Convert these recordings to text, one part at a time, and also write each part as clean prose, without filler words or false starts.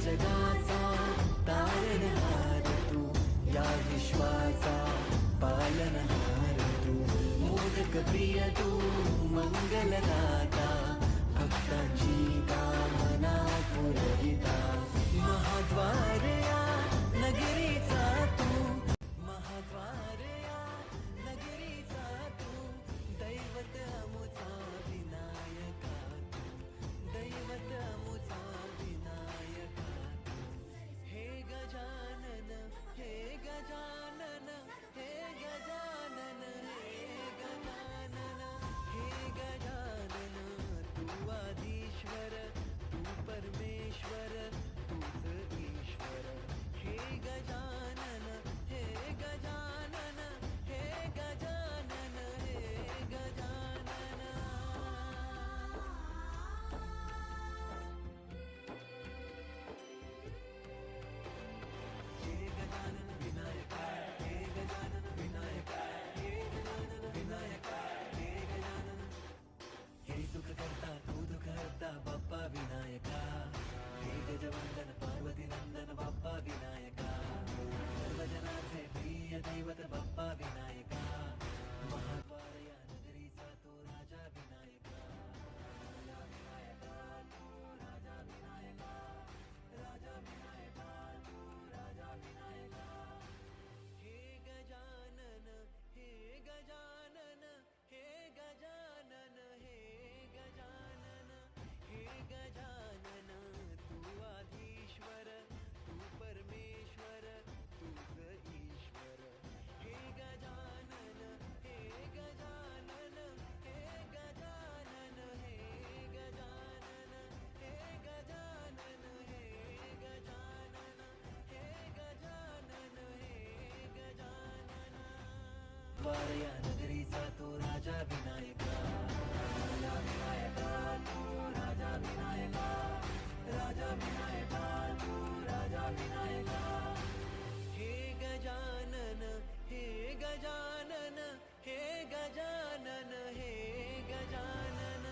जगाचा तारणहार तू, या विश्वाचा पालनहार तू, मोदक प्रिय तू, मंगलदाता, भक्तांची कामना पुरविता, महाद्वार या नगरीचा तू, महाद्वार या नगरीचा तू, दैवत अमुचा विनायका तू, दैवत अमुचा विनायका तू, हे गजानन, हे गजानन, हे गजानन, हे गजानन, हे गजानन, तू आदिश्वर, तू परमेश्वर, तूच ईश्वर, हे गजानन, हे गजानन, हे गजानन, हे गजानन. हे गजानन विनायका, हे गजानन विनायका, हे गजानन विनायका, हे गजानन. हे सुख करता तू दुःख हरता बाप्पा विनायका, हे गजवंदन पार्वती नंदन बाप्पा विनायका, सर्वजनांचे प्रिय दैवत बाप्पा विनायका, महाद्वार या नगरीचा तो राजा विनायका, राजा विनायका तू, राजा विनायका, राजा विनायका तू, राजा विनायका. हे गजानन, हे गजानन, हे गजानन, हे गजानन, हे गजानन, तू आदिश्वर, तू परमेश्वर, तूच ईश्वर, हे गजानन, हे गजानन, हे गजानन, हे गजानन, हे गजानन, हे गजानन, हे गजानन, हे गजानन. द्वार या नगरीचा तो राजा विनायका, राजा विनायका तू, राजा विनायका, राजा विनायका तू, राजा विनायका. हे गजानन, हे गजानन, हे गजानन, हे गजानन,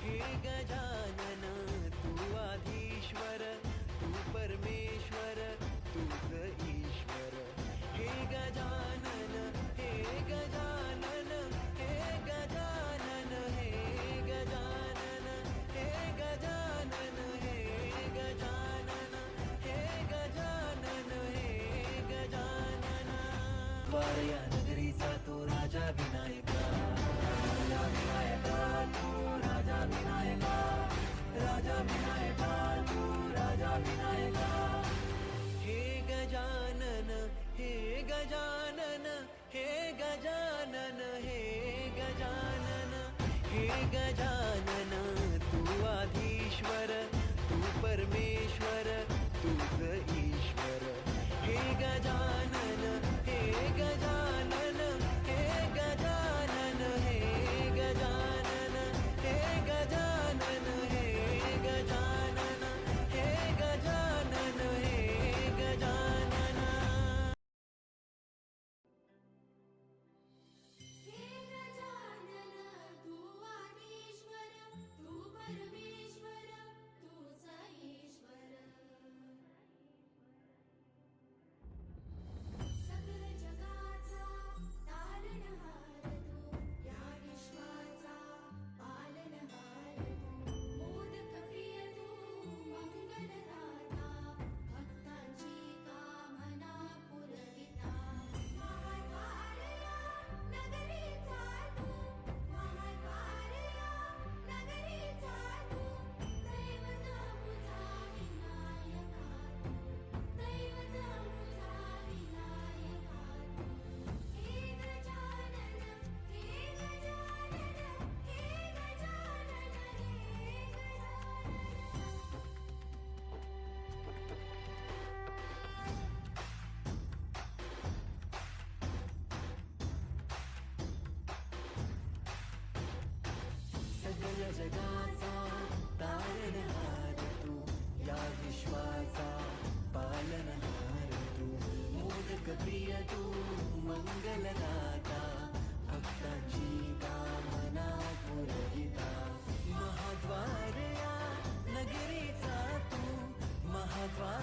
हे गजानन, तू आदिश्वर, तू परमेश्वर, तूच ईश्वर, हे गजानन, हे गजानन, हे गजानन, हे गजानन, हे गजानन, हे गजानन, हे गजानन, हे गजानन. द्वार या नगरीचा तो राजा विनायका, राजा विनायका तू, राजा विनायका, राजा विनायका तू, राजा विनायका. हे गजानन, हे गजानन, हे गजानन, हे गजानन, हे गजानन, तू आदिश्वर, तू परमेश्वर, तूच ईश्वर, हे गजानन, हे गजानन, हे गजानन, हे गजानन, हे गजानन, हे गजानन, हे गजानन, हे गजानन. हे गजानन, तू आदिश्वर, तू परमेश्वर, तूच ईश्वर, सकल जगाचा तारणहार तू, या विश्वाचा पालनहार तू, मोदक प्रिय तू, मंगलदाता, भक्तांची कामना पुरविता, महाद्वार या नगरीचा तू, महाद्वार या नगरीचा तू, दैवत अमुचा विनायका तू, दैवत अमुचा विनायका तू. हे गजानन, हे गजानन, हे गजानन, हे सगळ जगाचा तारणहार तू, या विश्वाचा पालनहार तू, मोदक प्रिय तू, मंगलदाता, भक्तांची कामना पुरविता, महाद्वार या नगरीचा तू, महाद्वार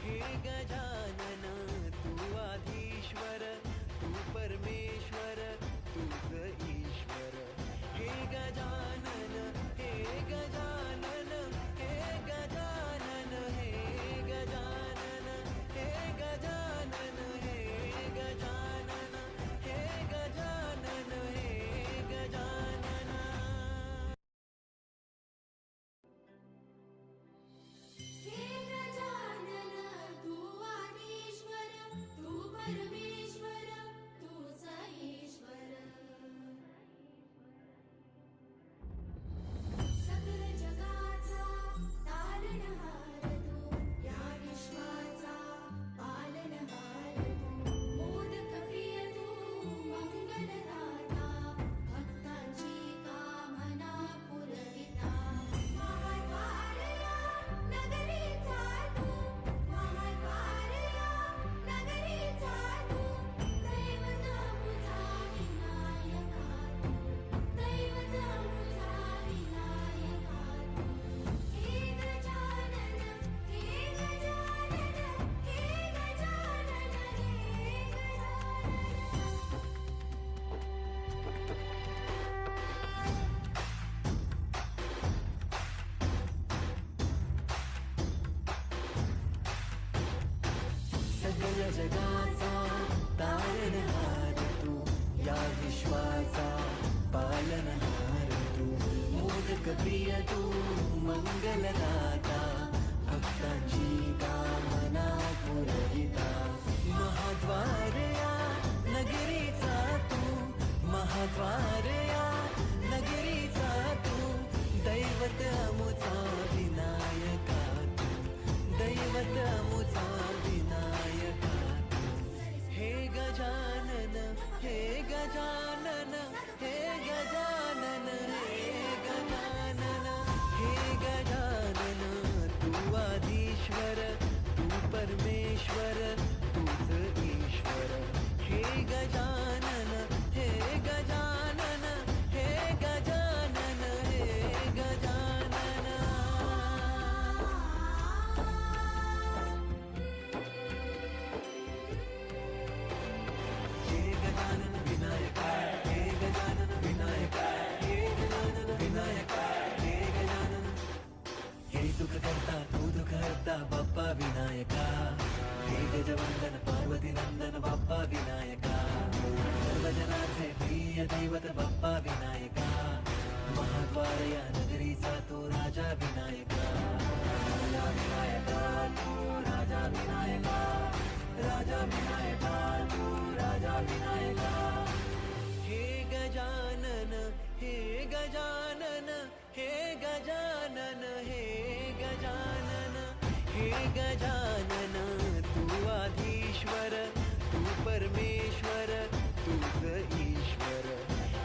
हे गजानन तू आधीश्वर तू परमेश्वर तूच ईश्वर हे गजानन हे गजानन हे गजानन हे गजानन हे गजानन हे गजानन हे गजानन हे गजानन हे गजानन तू आदिश्वर तू परमेश्वर तूच ईश्वर सकल जगाचा तारणहार तू या विश्वाचा पालनहार तू मोदक प्रिय तू मंगलदाता भक्तांची कामना पुरविता महाद्वारया नगरीचा तू महाद्वारया नगरीचा तू दैवत मुझा विनायका तू दैवत मुझा विनायका तू हे गजानन हे गजानन हे गजानन हे गजानन सगळ जगाचा तारणहार तू या विश्वाचा पालनहार तू मोदक प्रिय तू मंगलदाता भक्तांची कामना पुरविता महाद्वारया नगरीचा तू महाद्वारया नगरीचा तू दैवत अमुचा विनायका तू दैवत अमुचा विनायका तू हे गजानन हे गजानन हे गजानन हे गजानन हे गजानन तू आधीश्वर तू परमेश्वर तूच ईश्वर हे गजानन हे गजानन हे गजानन हे गजानन हे गजानन विनायका हे गजानन विनायका हे गजानन विनायका हे गजानन हे सुख करता तू दुःख हरता बाप्पा विनायका हे गजवंदन पार्वती नंदन बाप्पा विनायका सर्व जनाचे प्रिय दैवत बाप्पा विनायका महाद्वारया नगरीचा तो राजा विनायका राजा विनायका तू राजा विनायका राजा विनायका तू राजा विनायका हे गजानन हे गजानन हे गजानन हे गजानन हे गजानन तू आधीश्वर तू परमेश्वर तूच ईश्वर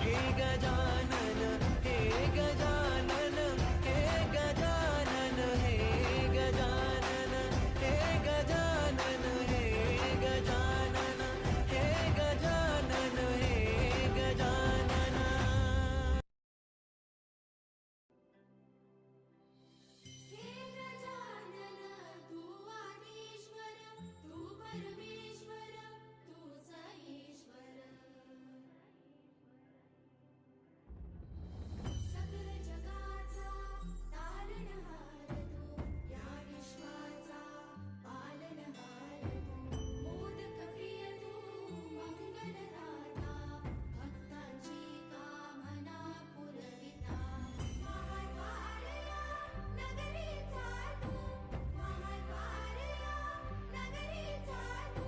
हे गजानन हे गजानन हे गजानन हे गजानन हे गजानन हे गजानन हे गजानन हे गजानन हे गजानन तू आदिश्वर तू परमेश्वर तूच ईश्वर सकल जगाचा तारणहार तू या विश्वाचा पालनहार तू मोदक प्रिय तू मंगलदाता भक्तांची कामना पुरविता महाद्वारया नगरीचा तू महाद्वारया नगरीचा तू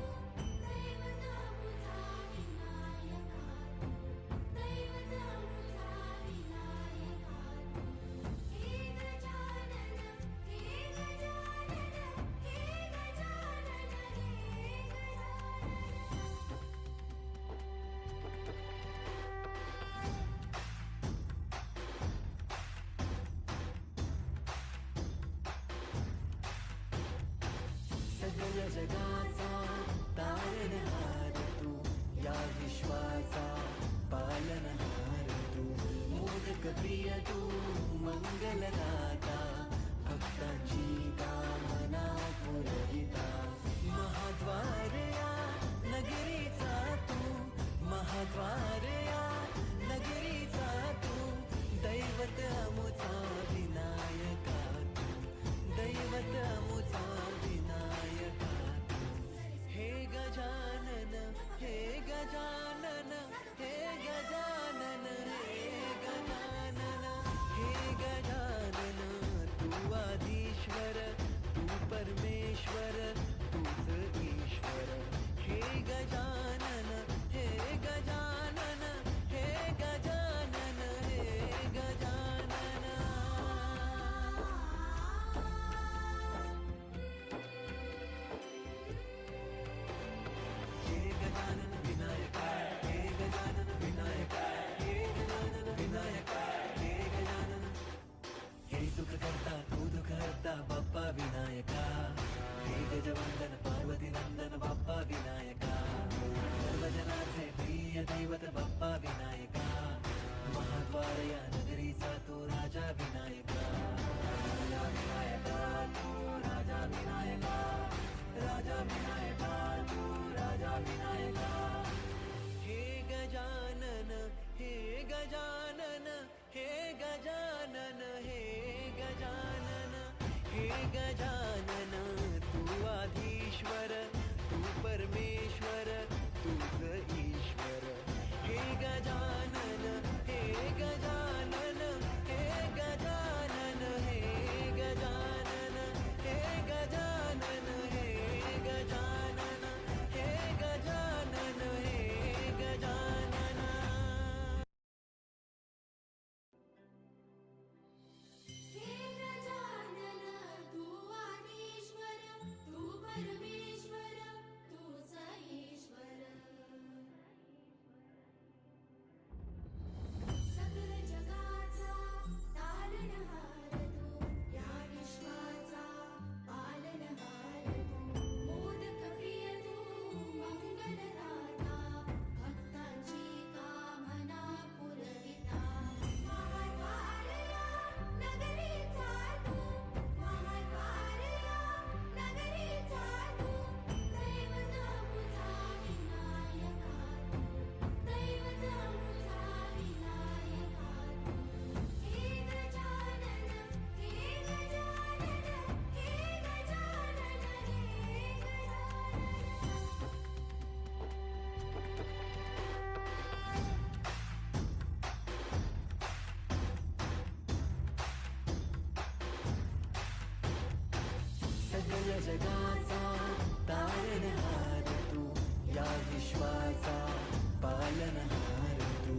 दैवत मुझा विनायका तू दैवत मुझा विनायका तू हे गजानन हे गजानन हे गजानन सगळ जगाचा तारणहार तू या विश्वाचा पालनहार तू मोदक प्रिय तू मंगलदाता भक्तांची कामना पुरविता गजानन तू आधीश्वर तू परमेश्वर तूच ईश्वर. हे गजानन हे गजानन हे गजानन हे गजानन हे गजानन हे गजानन हे गजानन हे गजानन. हे गजानन तू आदिश्वर तू परमेश्वर तूच ईश्वर. सकल जगाचा तारणहार तू या विश्वाचा पालनहार तू. मोदक प्रिय तू मंगलदाता भक्तांची कामना पुरविता. महाद्वारया नगरीचा तू महाद्वारया नगरीचा तू. दैवत मुझा विनायका तू दैवत मुझा विनायका तू. हे गजानन हे गजानन हे गजानन हे गजानन. सकल जगाचा तारणहार तू या विश्वाचा पालनहार तू.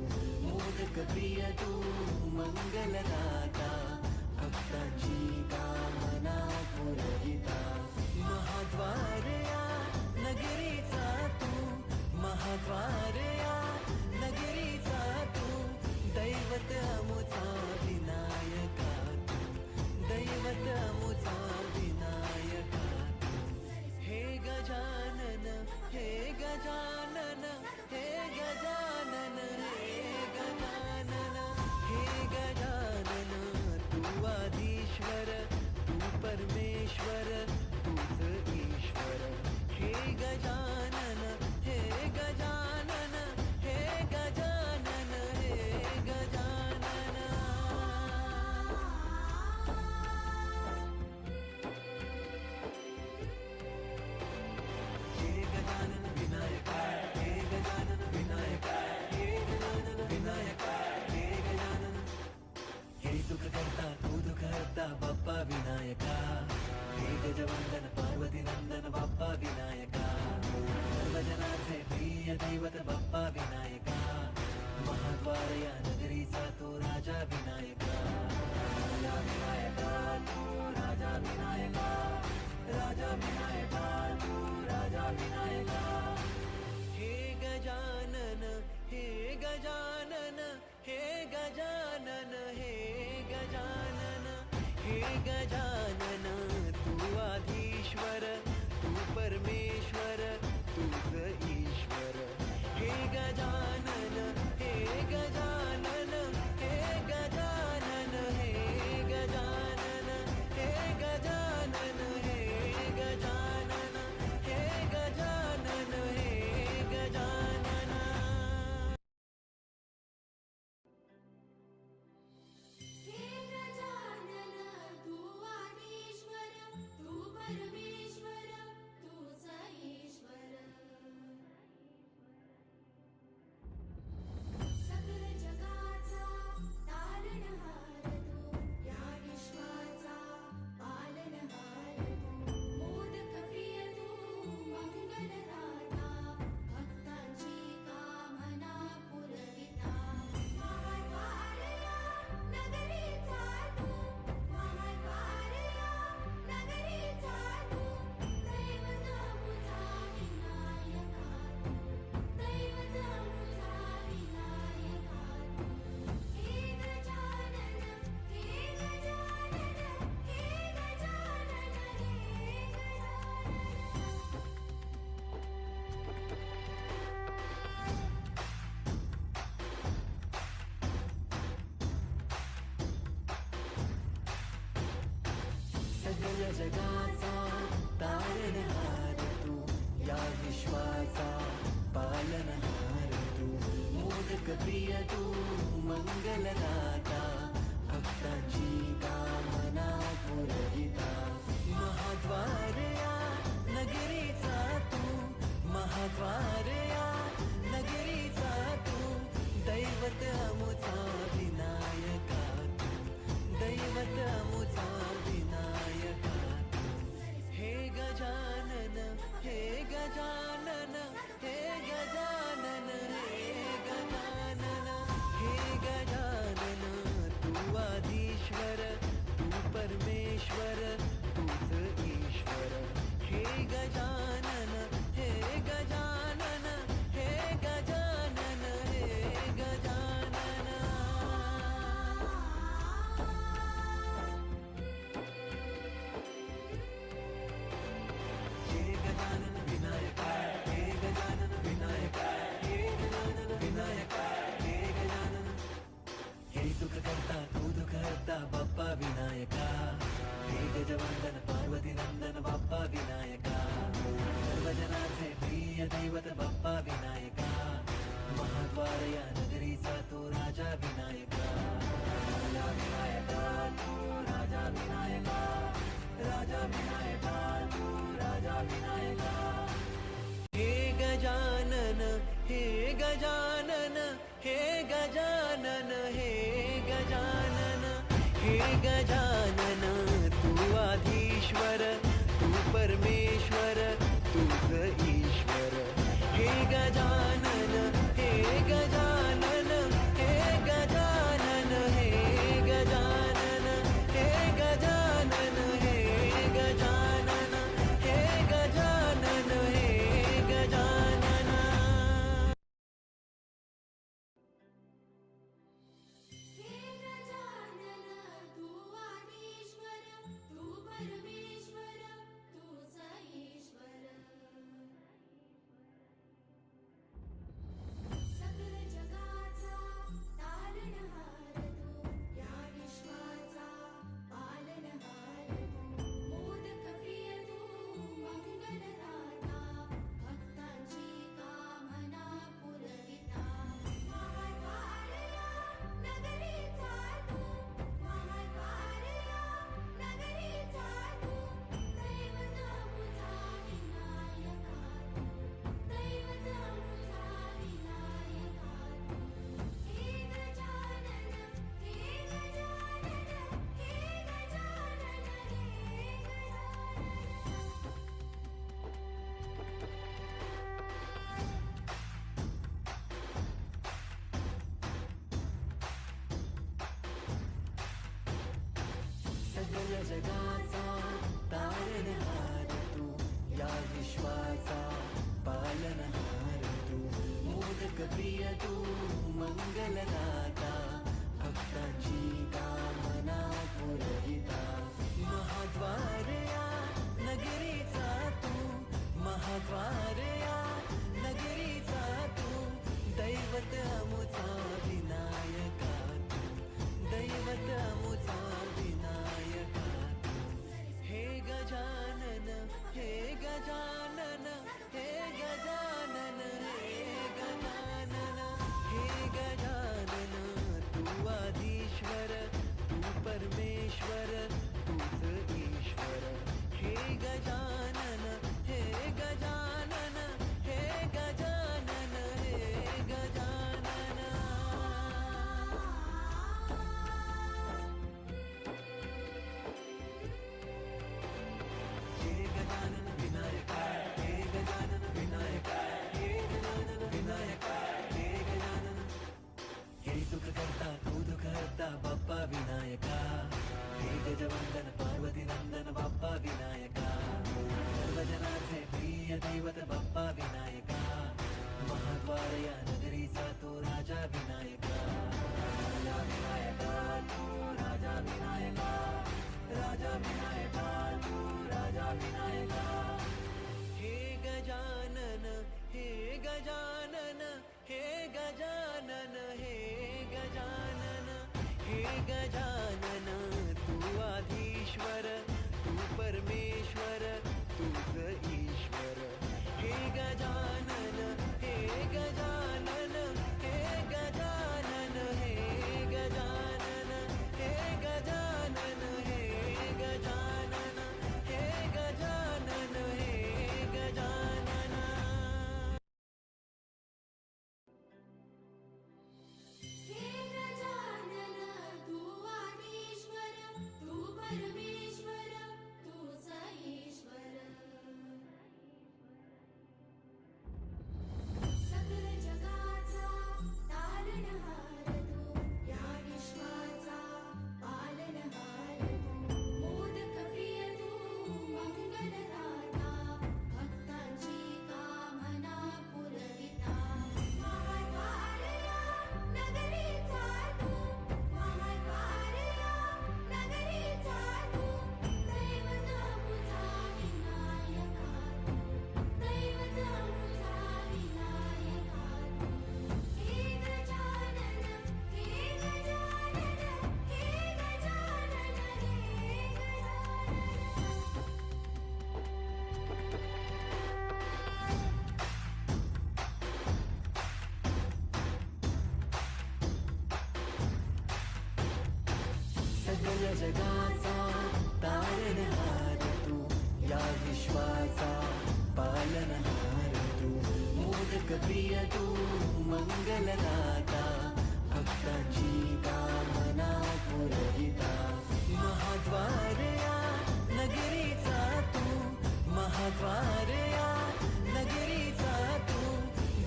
मोदक प्रिय तू मंगलदाता भक्तांची कामना पुरविता. महाद्वारया नगरीचा तू महाद्वारया नगरीचा तू. दैवत अमुचा विनायका तू दैवत अमुचा विनायका तू. हे गजानन हे गजानन हे गजानन हे गजानन हे गजानन तू आधीश्वर तू परमेश्वर तूच ईश्वर. हे गजानन हे गजानन हे गजानन हे गजानन. हे गजानन विनायका हे गजानन विनायका हे गजानन विनायका हे गजानन. हे सुख करता तू दुःख हरता बाप्पा विनायका. हे गजवंदन पार्वती नंदन बाप्पा विनायका. सर्वजनांचे प्रिय दैवत बाप्पा विनायका. महाद्वारया नगरीचा तो राजा विनायका. राजा विनायका तू राजा विनायका. राजा विनायका तू राजा विनायका. हे गजानन हे गजानन हे गजानन हे गजानन हे गजानन तू आधीश्वर तू परमेश्वर तूच ईश्वर. हे गजानन हे गजानन हे गजानन हे गजानन हे गजानन हे गजानन हे गजानन हे गजानन. हे गजानन तू आदिश्वर तू परमेश्वर तूच ईश्वर. सकल जगाचा तारणहार तू या विश्वाचा पालनहार तू. मोदक प्रिय तू मंगलदाता भक्तांची कामना पुरविता. महाद्वारया नगरीचा तू महाद्वारया नगरीचा तू. दैवत मुझा विनायका तू दैवत मुझा विनायका तू. हे गजानन हे गजानन हे गजानन हे गजानन. सकल जगाचा तारणहार तू या विश्वाचा पालनहार तू. मोदक प्रिय तू मंगलदाता भक्तांची कामना पुरविता. प्रिय दैवत बाप्पा विनायका, महाद्वार या नगरीचा तो राजा विनायका. राजा विनायका तू राजा विनायका, राजा विनायका तू राजा विनायका. हे गजानन हे गजानन हे गजानन हे गजानन हे गजानन, तू आधीश्वर तू परमेश्वर तूच ईश्वर. हे गजानन हे गजानन हे गजानन हे गजानन हे गजानन हे गजानन हे गजानन हे गजानन. हे गजानन तू आदिश्वर तू परमेश्वर तूच ईश्वर. सकल जगाचा तारणहार तू, या विश्वाचा पालनहार तू. मोदक प्रिय तू मंगलदाता, भक्तांची कामना पुरविता. महाद्वार या नगरीचा तू, महाद्वार या नगरीचा तू. दैवत मुझा विनायका तू, दैवत मुझा विनायका तू. हे गजानन हे गजानन हे गजानन हे गजानन. सगळ जगाचा तारणहार तू, या विश्वाचा पालनहार तू. मोदक प्रिय तू मंगलदाता, भक्तांची कामना पुरविता. महाद्वार या नगरीचा तू, महाद्वार या नगरीचा तू. दैवत अमुचा विनायका तू, दैवत अमुचा विनायका तू. हे गजानन हे गजानन हे गजानन हे गजानन हे गजानन, तू आधीश्वर तू परमेश्वर तूच ईश्वर. हे गजानन हे गजानन हे गजानन हे गजानन. हे गजानन विनायका हे गजानन विनायका हे गजानन विनायका हे गजानन. हे सुख करता तू दुःख हरता बाप्पा विनायका. हे गजवंदन पार्वती नंदन बाप्पा विनायका. सर्वजनांचे प्रिय दैवत बाप्पा विनायका. महाद्वार या नगरीचा तो राजा विनायका. राजा विनायका तू राजा विनायका, राजा विनायका तू राजा विनायका. हे गजानन हे गजानन हे गजानन हे गजानन हे गजानन, तू आधीश्वर तू परमेश्वर तूच ईश्वर. हे गजानन हे गजानन हे गजानन हे गजानन हे गजानन हे गजानन हे गजानन हे गजानन. हे गजानन तू आदिश्वर तू परमेश्वर तूच ईश्वर. सकल सगळ्या जगाचा तारणहार तू, या विश्वाचा पालनहार तू, मोदक प्रिय तू मंगलदाता, भक्तांची कामना पुरविता, महाद्वार या नगरीचा तू, महाद्वार या नगरीचा तू,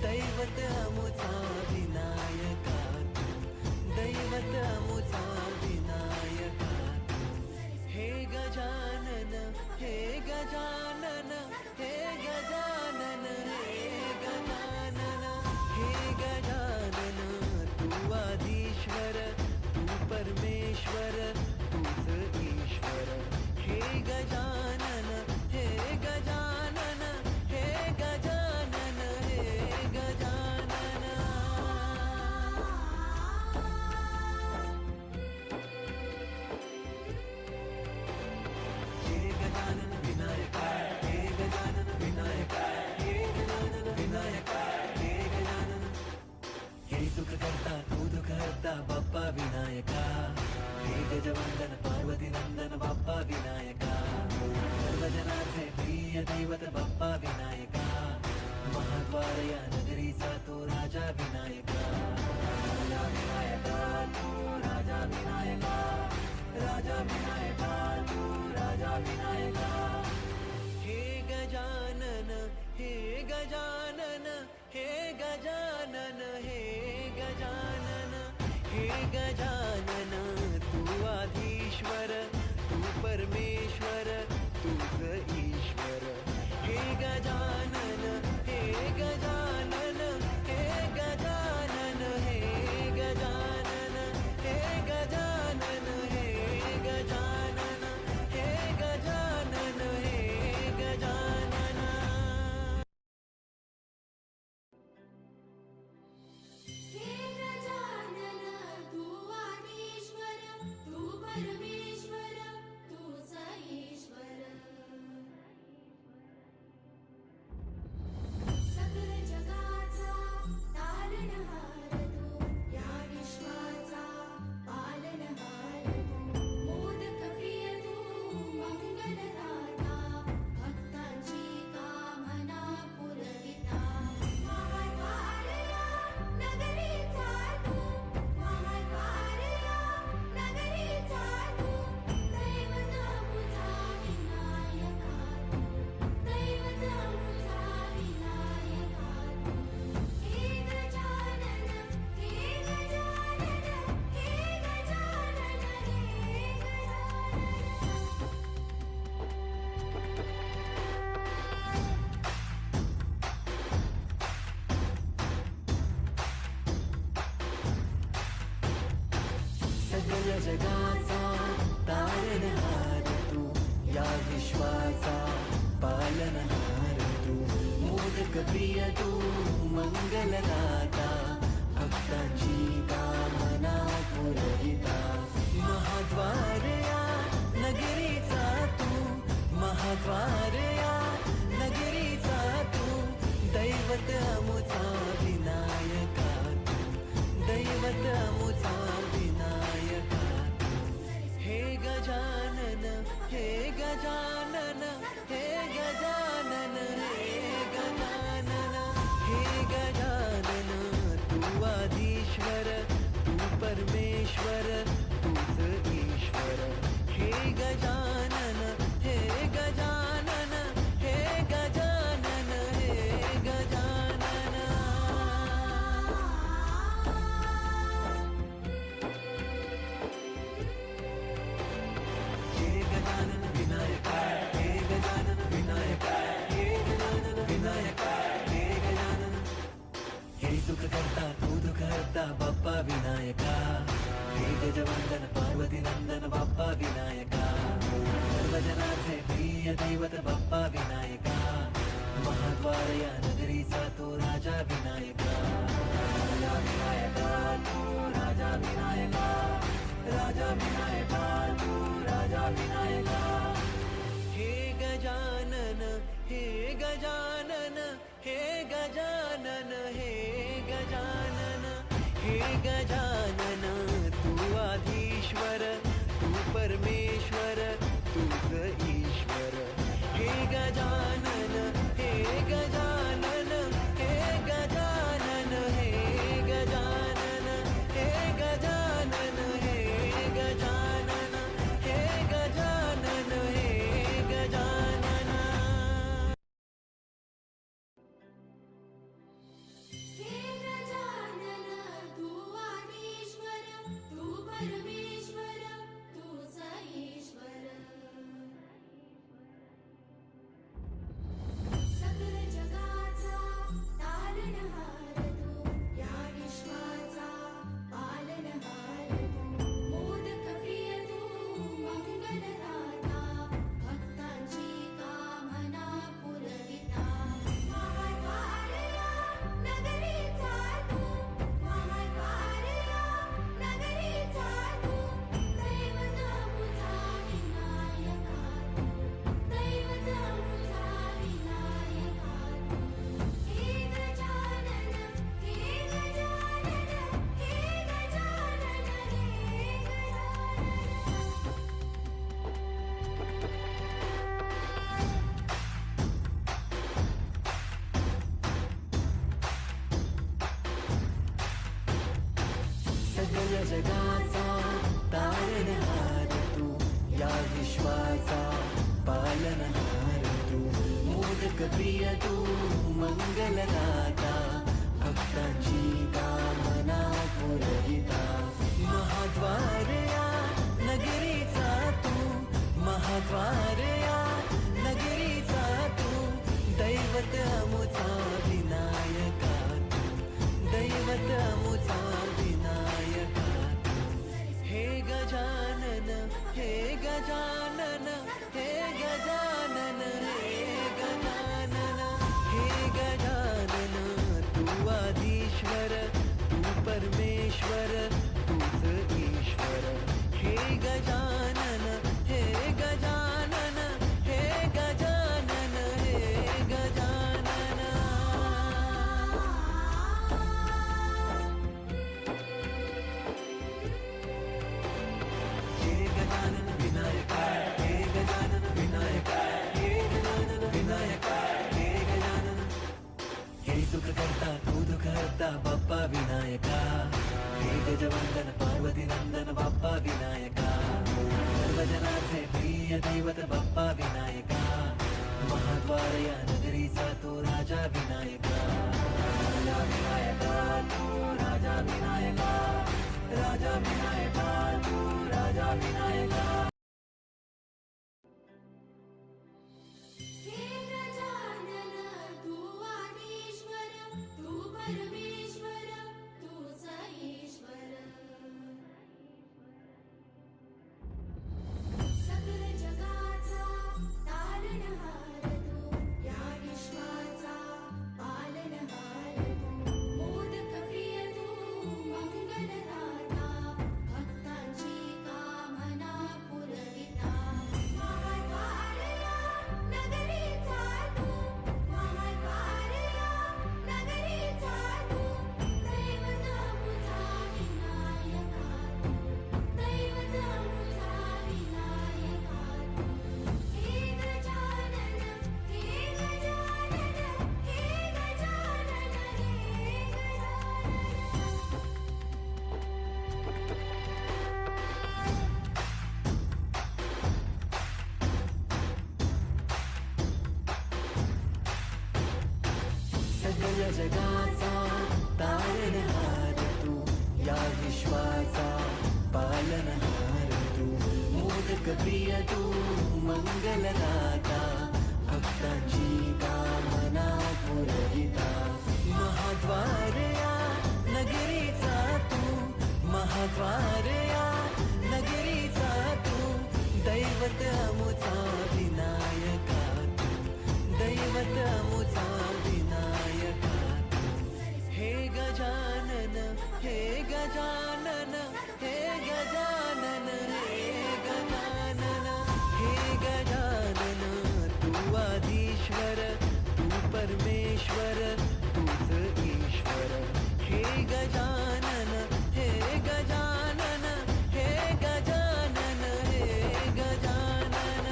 दैवत अमुचा विनायका तू, दैवत अमुचा विनायका तू, हे गजानन हे गजानन हे गजानन हे गजानन हे गजानन, तू आधीश्वर तू परमेश्वर तूच ईश्वर, हे गजानन हे गजानन हे गजानन हे गजानन. हे गजानन विनायका, हे गजानन विनायका, हे गजानन विनायका, हे गजानन. हे सुख करता तू दुःख हरता बाप्पा विनायका, हे गजवंदन पार्वती नंदन बाप्पा विनायका, सर्वजनांचे प्रिय दैवत बाप्पा विनायका, महाद्वार या नगरीचा तो राजा विनायका, राजा विनायका तू राजा विनायका, राजा विनायका तू राजा विनायका. हे गजानन हे गजानन हे गजानन हे गजानन हे गजानन, तू आधीश्वर तू परमेश्वर तूच ईश्वर, हे गजानन हे गजानन हे गजानन हे गजानन हे गजानन हे गजानन हे गजानन हे गजानन. हे गजानन तू आदिश्वर तू परमेश्वर तूच ईश्वर, सकल जगाचा तारणहार तू, या विश्वाचा पालनहार तू, मोदक प्रिय तू मंगलदाता, भक्तांची कामना पुरविता, महाद्वार या नगरीचा तू, महाद्वार या नगरीचा तू, दैवत अमुचा विनायका तू, दैवत अमुचा विनायका तू, हे गजानन हे गजानन हे गजानन हे गजानन. सगळ्या जगाचा तारणहार तू, या विश्वाचा पालनहार तू, मोदक प्रिय तू मंगलदाता, भक्तांची कामना पुरविता, महाद्वार या नगरीचा तू, महाद्वार या नगरीचा तू, दैवत अमुचा विनायका तू, दैवत अमुचा विनायका तू, हे गजानन हे गजानन हे गजानन हे गजानन हे गजानन, तू आधीश्वर तू परमेश्वर तूच ईश्वर, हे गजानन हे गजानन हे गजानन हे गजानन. हे गजानन विनायका, हे गजानन विनायका, हे गजानन विनायका, हे गजानन. हे सुख करता तू दुःख हरता बाप्पा विनायका, हे गजवंदन पार्वती नंदन बाप्पा विनायका, सर्वजनांचे प्रिय दैवत बाप्पा विनायका, महाद्वार या नगरीचा तो राजा विनायका, राजा विनायका तू राजा विनायका, राजा विनायका तू राजा विनायका. हे गजानन हे गजानन हे गजानन हे गजानन हे गजानन, तू आधीश्वर तू परमेश्वर जगाचा तारणहार तू, या विश्वाचा पालनहार तू, मोदक प्रिय तू, मंगलदाता, भक्तांची कामना पुरविता, महाद्वार या नगरीचा तू, महाद्वार या नगरीचा तू, दैवत अमुचा विनायका तू, दैवत अमुचा विनायका तू. हे गजानन, हे गजानन, हे गजानन, हे गजानन, हे गजानन, तू आदिश्वर, तू परमेश्वर, तूच ईश्वर. हे गजानन, हे गजानन, हे गजानन, हे गजानन. हे गजानन विनायका, हे गजानन विनायका, हे गजानन विनायका, हे गजानन. हे सुख करता तू दुःख हरता बाप्पा विनायका, हे गजवंदन पार्वती नंदन बाप्पा विनायका, सर्वजनाचे प्रिय दैवत बाप्पा विनायका, महाद्वार या नगरीचा तो राजा विनायका, राजा विनायका तू, राजा विनायका, राजा विनायका तू, राजा विनायका. हे गजानन तू आदिश्वर, तू परमेश्वर, तूच ईश्वर. सकल जगाचा तारणहार तू, या विश्वाचा पालनहार तू, मोदक प्रिय तू, मंगलदाता, भक्तांची कामना पुरविता, महाद्वार या नगरीचा तू, महाद्वार या नगरीचा तू, दैवत अमुचा विनायका तू, दैवत अमुचा विनायका तू. हे गजानन, हे गजानन, हे गजानन, हे गजानन. सकल जगाचा तारणहार तू, या विश्वाचा पालनहार तू, मोदक प्रिय तू, मंगलदाता, भक्तांची कामना पुरविता, महाद्वार या नगरीचा तू, महाद्वार या नगरीचा तू, दैवत अमुचा विनायका तू, दैवत अमुचा विनायका तू. हे गजानन, हे गजानन, हे गजानन, हे गजानन, हे गजानन, तू आदिश्वर, तू परमेश्वर, तूच ईश्वर. हे गजानन, हे गजानन, हे गजानन, हे गजानन.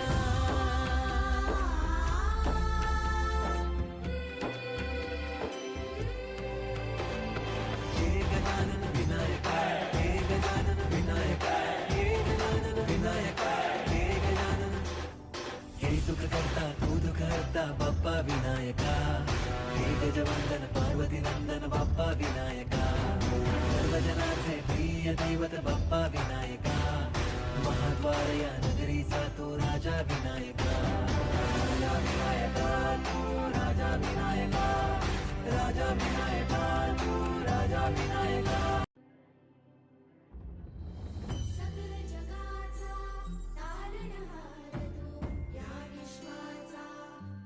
हे गजानन विनायका, हे गजानन विनायका, हे गजानन विनायका, हे गजानन. हे सुख करता तू दुःख हरता बाप्पा विनायका, हे गजवंदन पार्वती नंदन बाप्पा विनायका, सर्वजनाचे प्रिय दैवत बाप्पा विनायका, महाद्वार या नगरीचा तो राजा विनायका, राजा विनायका तू, राजा विनायका, राजा विनायका तू, राजा विनायका. सकल जगाचा तारणहार तू, या विश्वाचा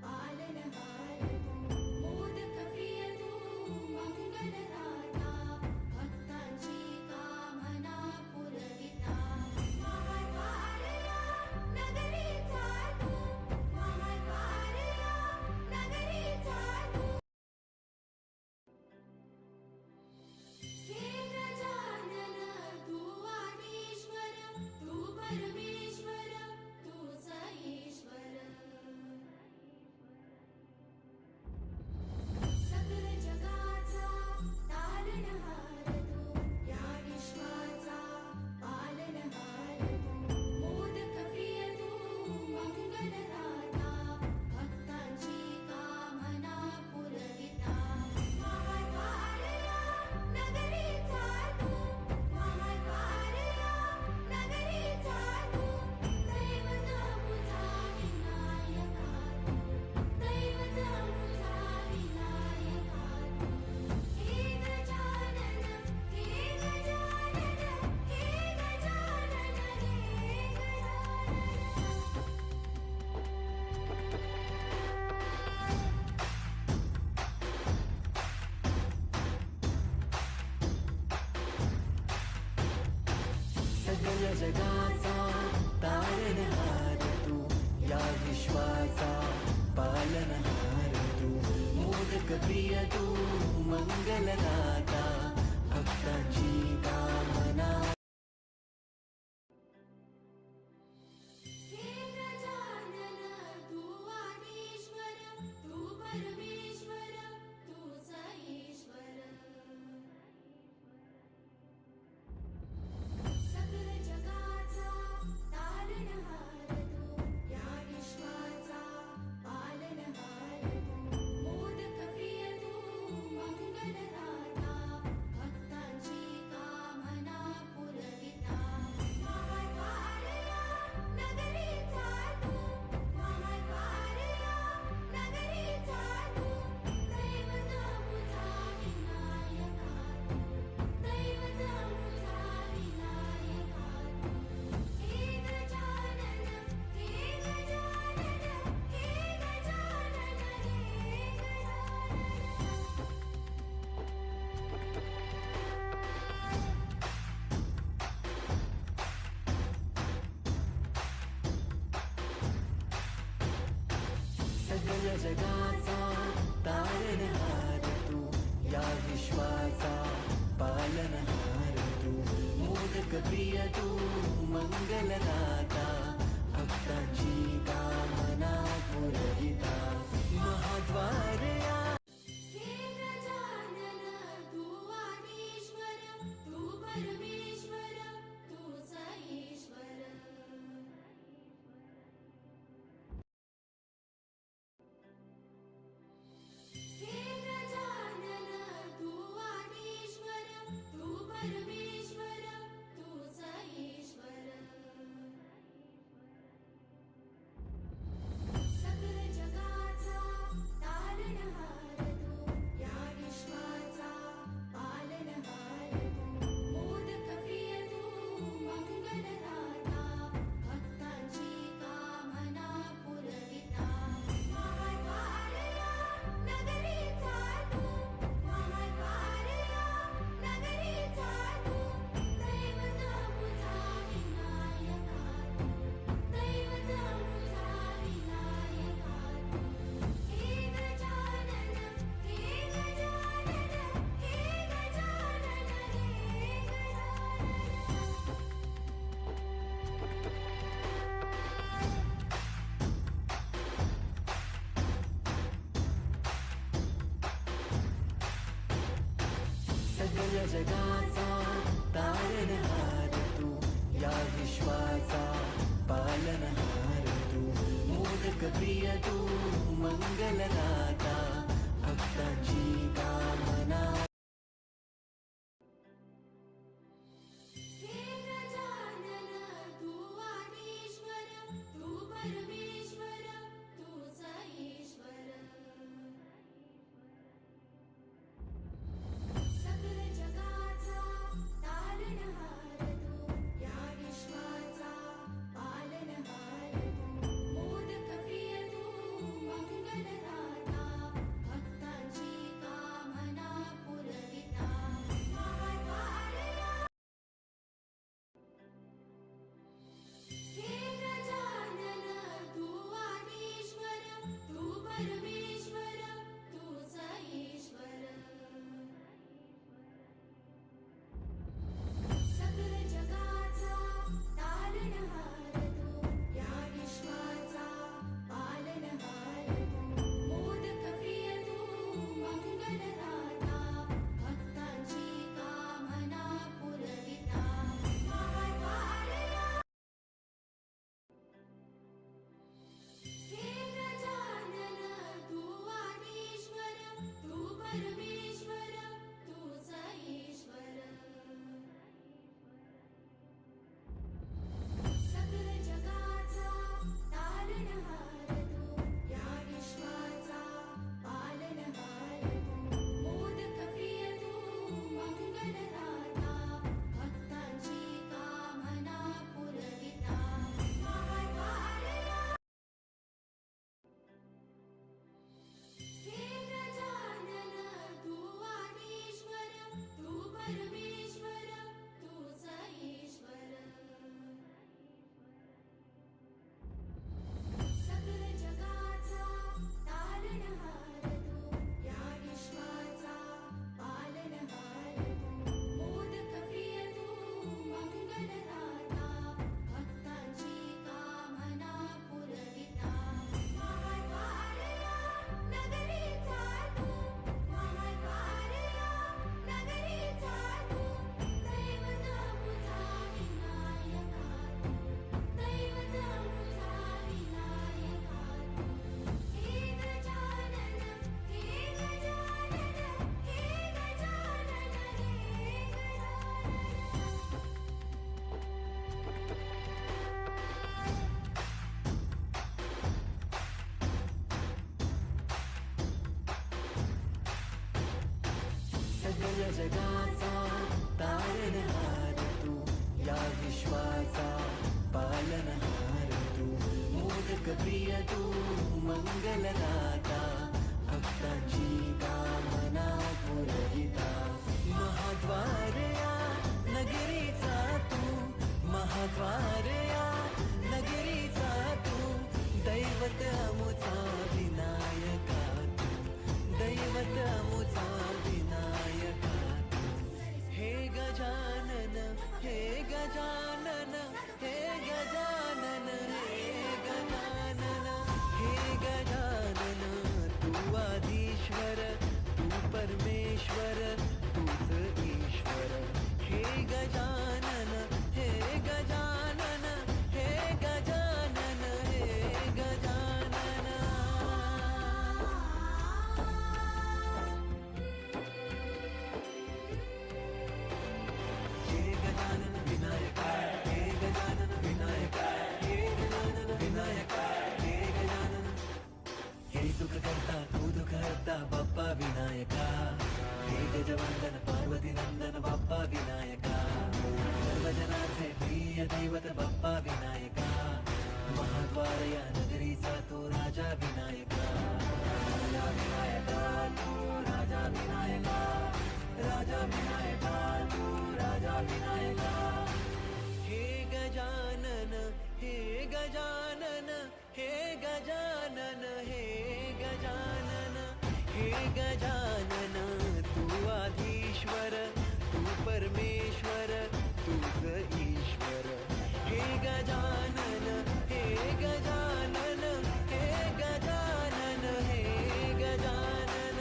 पालनहार तू, मोदक प्रिय तू, मंगलदाता, भक्तांची कामना पुरविता, महाद्वार या नगरीचा तू, महाद्वार या नगरीचा तू. सगळ्या जगाचा तारणहार तू, या विश्वाचा पालनहार तू, मोदक प्रिय तू, मंगलदाता, भक्तांची कामना. हे गजानन तू आदिश्वर, तू परमेश्वर, तूच ईश्वर. सकल जगाचा तारणहार तू, या विश्वाचा पालनहार तू, मोदक प्रिय तू, मंगलदाता, भक्तांची कामना पुरविता. महाद्वारया नगरीचा तू, महाद्वारया नगरीचा तू, दैवत मुझा विनायका तू, दैवत मुझा विनायका तू. हे गजानन, हे गजानन, हे गजानन, हे गजानन. सगळ्या जगाचा तारणहार तू, या विश्वाचा पालनहार तू, मोदक प्रिय तू, मंगलदाता, भक्तांची कामना पुरविता. महाद्वारया हे गजानन तू आदिश्वर, तू परमेश्वर, तूच ईश्वर. हे गजानन तू आदिश्वर, तू परमेश्वर, तूच ईश्वर. सकल जगाचा तारणहार तू, या विश्वाचा पालनहार तू, मोदक प्रिय तू, मंगलदाता, भक्तांची कामना पुरविता. महाद्वारया नगरीचा तू, महाद्वारया नगरीचा तू, दैवत मुझा विनायका तू, दैवत मुझा विनायका तू. हे गजानन, हे गजानन, हे गजानन, हे गजानन. सगळ्या जगाचा तारणहार तू, या विश्वाचा पालनहार तू, मोदक प्रिय तू, मंगलदाता, भक्तांची कामना. हे गजानन तू आदिश्वर, तू परमेश्वर, तूच ईश्वर. सकल जगाचा तारणहार तू, या विश्वाचा पालनहार तू, मोदक प्रिय तू, मंगलदाता, जगाचा तारणहार तू, या विश्वाचा पालनहार तू, मोदक प्रिय तू, मंगलदाता, भक्तांची कामना पुरविता, महाद्वार या नगरीचा तू, महाद्वार या नगरीचा तू, दैवत अमुचा विनायका तू, दैवत अमुचा विनायका तू. हे गजानन, हे गजानन, हे गजानन, हे गजानन, हे गजानन, तू आधीश्वर, तू परमेश्वर, तूच ईश्वर. हे गजानन, हे गजानन, हे गजानन, हे गजानन. हे गजानन विनायका, हे गजानन विनायका, हे गजानन विनायका, हे गजानन. हे सुख करता तू दुःख हरता बाप्पा विनायका, हे गजवंदन पार्वती नंदन बाप्पा विनायका, सर्वजनांचे प्रिय दैवत बाप्पा विनायका, महाद्वार या नगरीचा तो राजा विनायका, राजा विनायका तू, राजा विनायका, राजा विनायका तू, राजा विनायका. हे गजानन, हे गजानन, हे गजानन, हे गजानन, हे गजानन, तू आधीश्वर, तू परमेश्वर, तूच ईश्वर. हे गजानन, हे गजानन, हे गजानन, हे गजानन,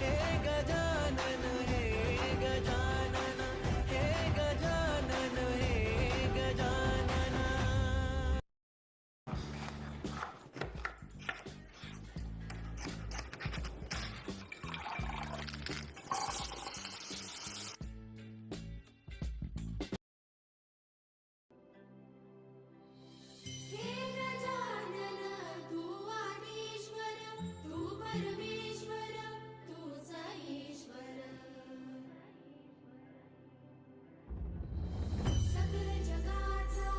हे गजानन, हे गजानन, हे गजानन, हे गजानन. हे गजानन, तू आदिश्वर, तू परमेश्वर, तूच ईश्वर. सकल जगाचा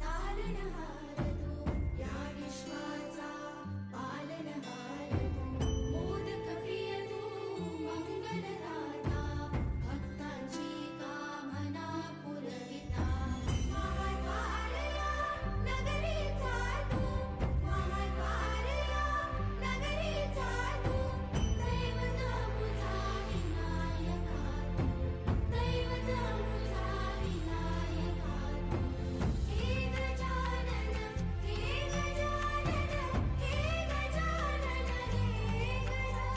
तारणहार तू, या विश्वाचा पालनहार तू, मोदक प्रिय तू, मंगलदाता, भक्तांची कामना पुरविता, महाद्वार या नगरीचा तू, महाद्वार या नगरीचा तू, दैवत अमुचा विनायका तू, दैवत अमुचा विनायका तू. हे गजानन, हे गजानन, हे गजानन, हे गजानन.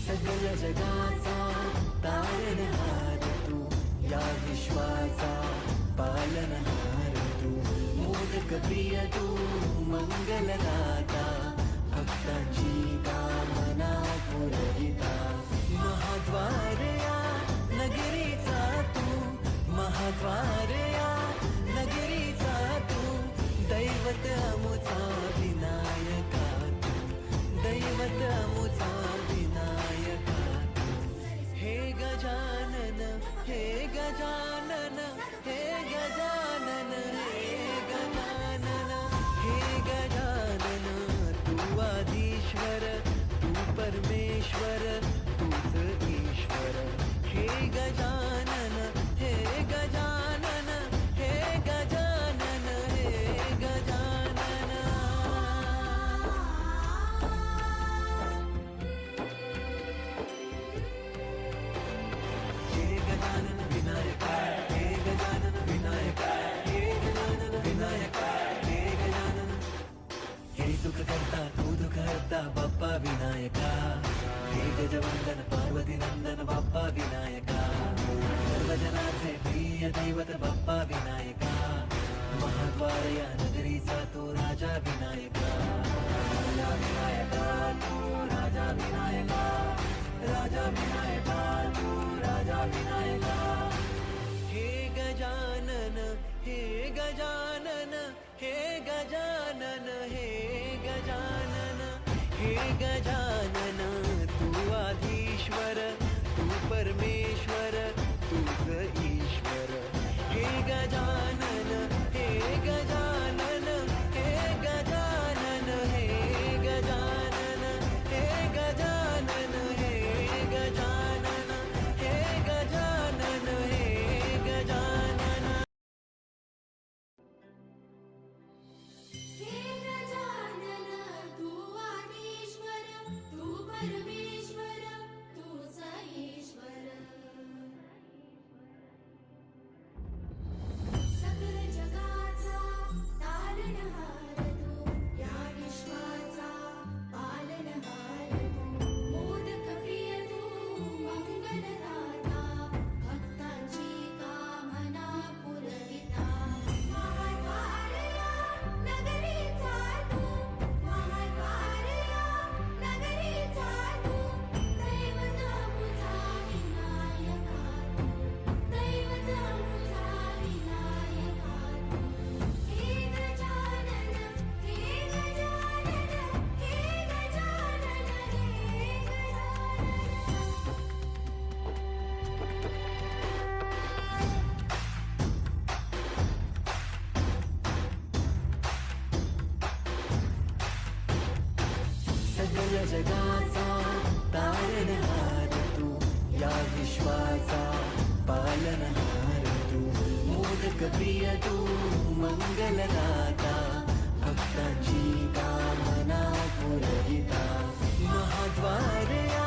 सकल जगाचा तारणहार तू, या विश्वाचा पालनहार तू, मोदक प्रिय तू, मंगलदाता, भक्तांची कामना पुरविता, महाद्वार या नगरीचा तू, महाद्वार या नगरीचा तू, दैवत अमुचा विनायका तू, दैवत अमुचा विनायका तू. हे गजानन, हे गजानन, हे गजानन, हे गजानन, हे गजानन, तू आधीश्वर, तू परमेश्वर, तूच ईश्वर. हे गजानन, हे गजानन, हे गजानन, हे गजानन. हे गजानन विनायका, हे गजानन विनायका, हे गजानन विनायका, हे गजानन. हे सुख करता तू दुःख हरता बाप्पा विनायका, हे गजवंदन पार्वती नंदन बाप्पा विनायका, सर्वजनांचे प्रिय दैवत बाप्पा विनायका, महाद्वार या नगरीचा तो राजा विनायका, राजा विनायका तू, राजा विनायका, राजा विनायका तू, राजा विनायका. हे गजानन, गजानन तू आधीश्वर तू परमेश्वर तूच ईश्वर हे गजानन हे गजानन हे गजानन हे गजानन हे गजानन हे गजानन हे गजानन हे गजानन हे गजानन तू आदिश्वर तू परमेश्वर तूच ईश्वर सकल जगाचा तारणहार तू या विश्वाचा पालनहार तू मोदक प्रिय तू मंगलदाता भक्तांची कामना पुरविता महाद्वारया नगरीचा तू महाद्वारया नगरीचा तू दैवत मुझा विनायका तू दैवत मुझा विनायका तू हे गजानन हे गजानन हे गजानन हे गजानन सकल जगाचा तारणहार तू या विश्वाचा पालनहार तू मोदक प्रिय तू मंगलदाता भक्तांची कामना पुरविता महाद्वारया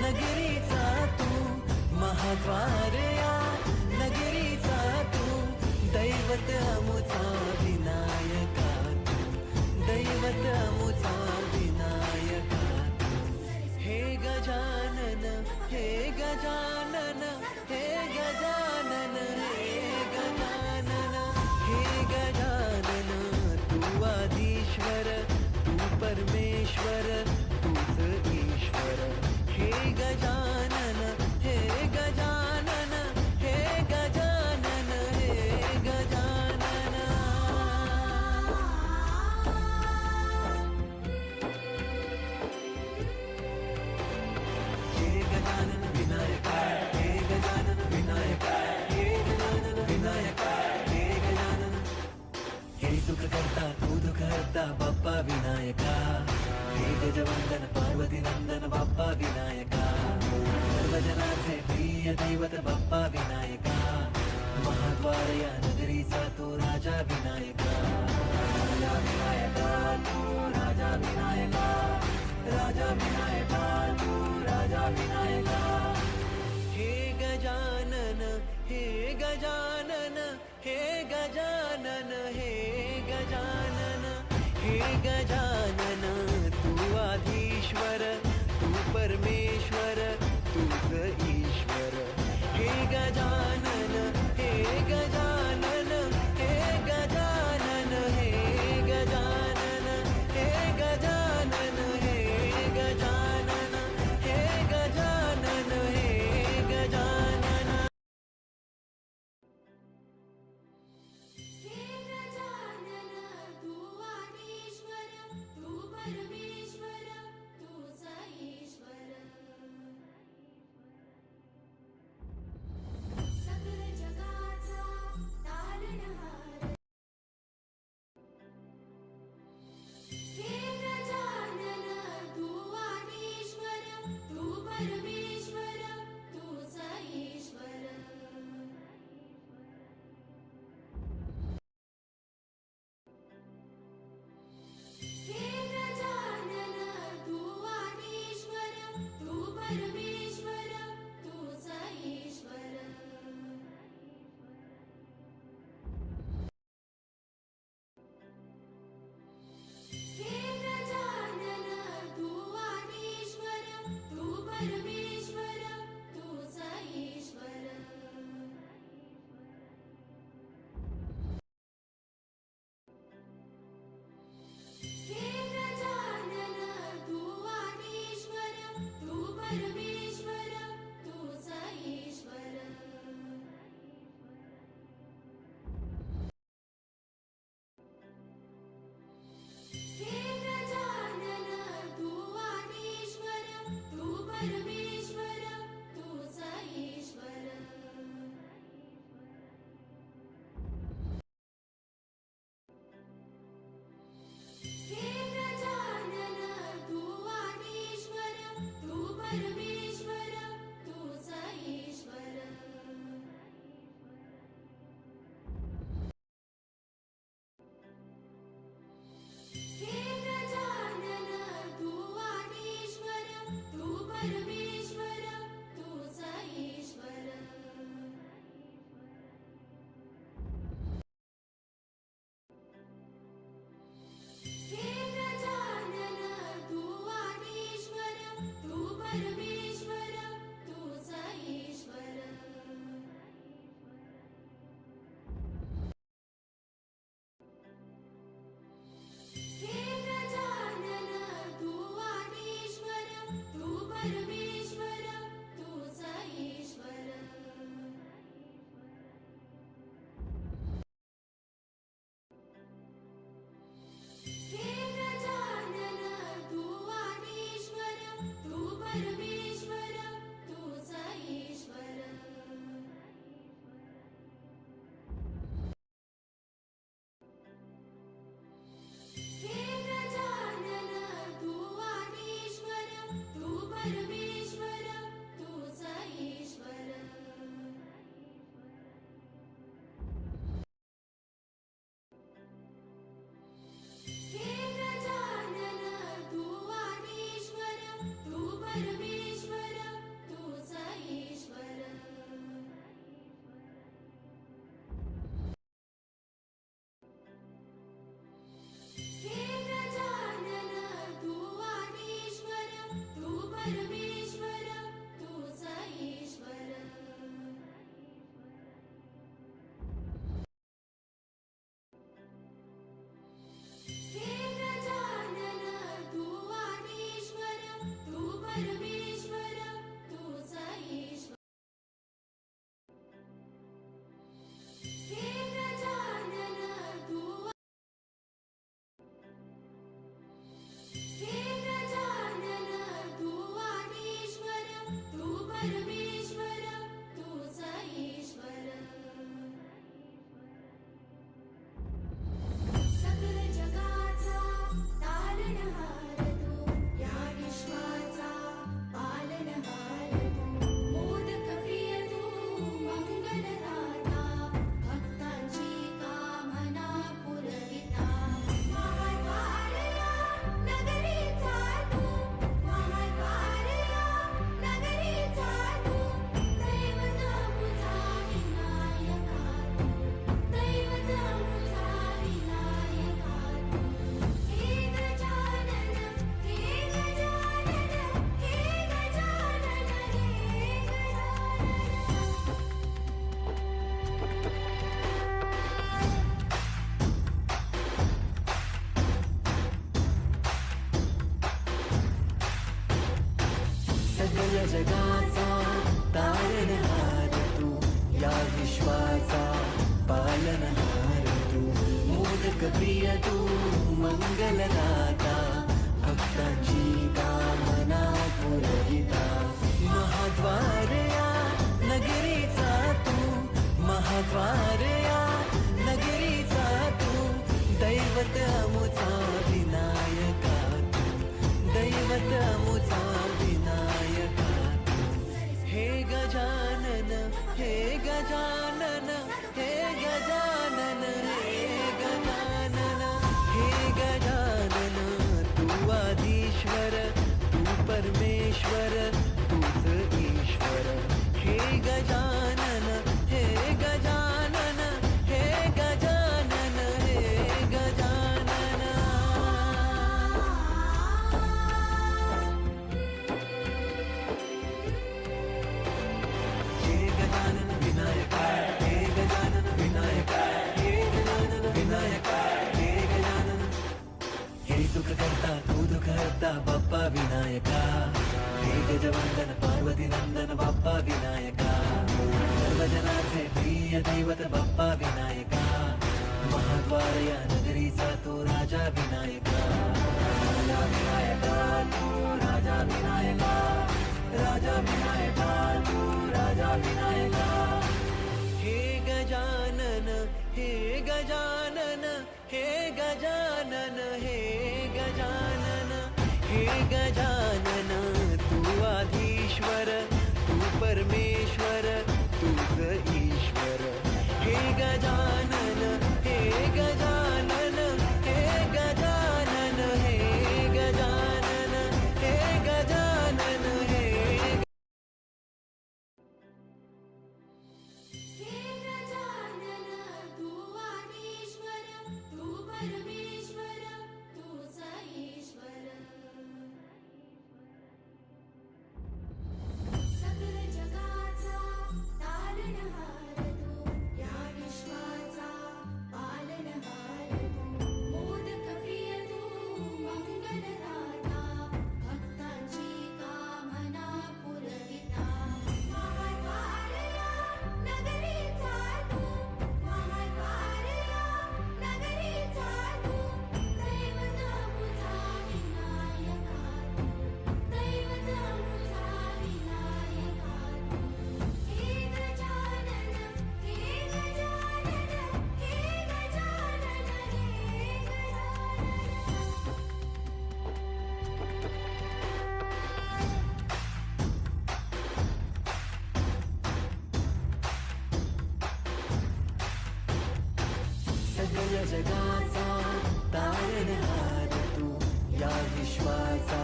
नगरीचा तू महाद्वारया नगरीचा तू दैवत अमुचा विनायका तू दैवत अमुचा विनायका तू हे गजानन हे गजानन हे गजानन हे गजानन हे गजानन तू आधीश्वर तू परमेश्वर तूच ईश्वर हे गजानन हे गजानन हे गजानन हे गजानन हे गजानन विनायका हे गजानन विनायका हे गजानन विनायका हे गजानन हे सुख करता तू दुःख हरता बाप्पा विनायका हे गजवंदन पार्वती नंदन बाप्पा विनायका सर्वजनांचे प्रिय दैवत बाप्पा विनायका महाद्वारया नगरीचा तू राजा विनायका राजा विनायका तू राजा विनायका राजा विनायका तू राजा विनायका हे गजानन हे गजानन हे गजानन हे गजानन हे गजानन तू आधीश्वर तू परमेश्वर तूच ईश्वर हे गजानन हे गजानन हे गजानन हे गजानन हे गजानन हे गजानन हे गजानन हे गजानन हे गजानन तू आदिश्वर परमेश्वर तूच ईश्वर हे गजानन हे गजानन हे गजानन हे गजानन हे गजानन विनायक हे गजानन विनायक हे गजानन विनायक हे गजानन हे सुख करता तू दुःख हरता बाप्पा विनायका हे गजवंदन पार्वती नंदन बाप्पा विनायका सर्वजनाचे प्रिय दैवत बाप्पा विनायका महाद्वार या नगरीचा तो राजा विनायका राजा विनायका तू राजा विनायका राजा विनायका तू राजा विनायका हे गजानन हे गजानन हे गजानन हे गजानन हे गजानन तू आधीश्वर तू परमेश्वर तूच ईश्वर हे गजानन हे गजानन हे गजानन हे गजानन हे गजानन हे हे गजानन तू आदिश्वर तू परमेश्वर तूच ईश्वर सकल जगाचा तारणहार तू या विश्वाचा पालनहार तू मोदक प्रिय तू मंगलदाता भक्तांची कामना पुरविता महाद्वारया नगरीचा तू महाद्वारया नगरीचा तू दैवत मुझा विनायका तू दैवत मुझा विनायका तू हे गजानन हे गजानन हे गजानन हे गजानन सगळ्या जगाचा तारणहार तू या विश्वाचा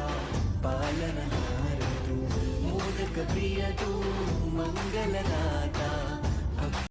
पालनहार तू मोदक प्रिय तू मंगलदाता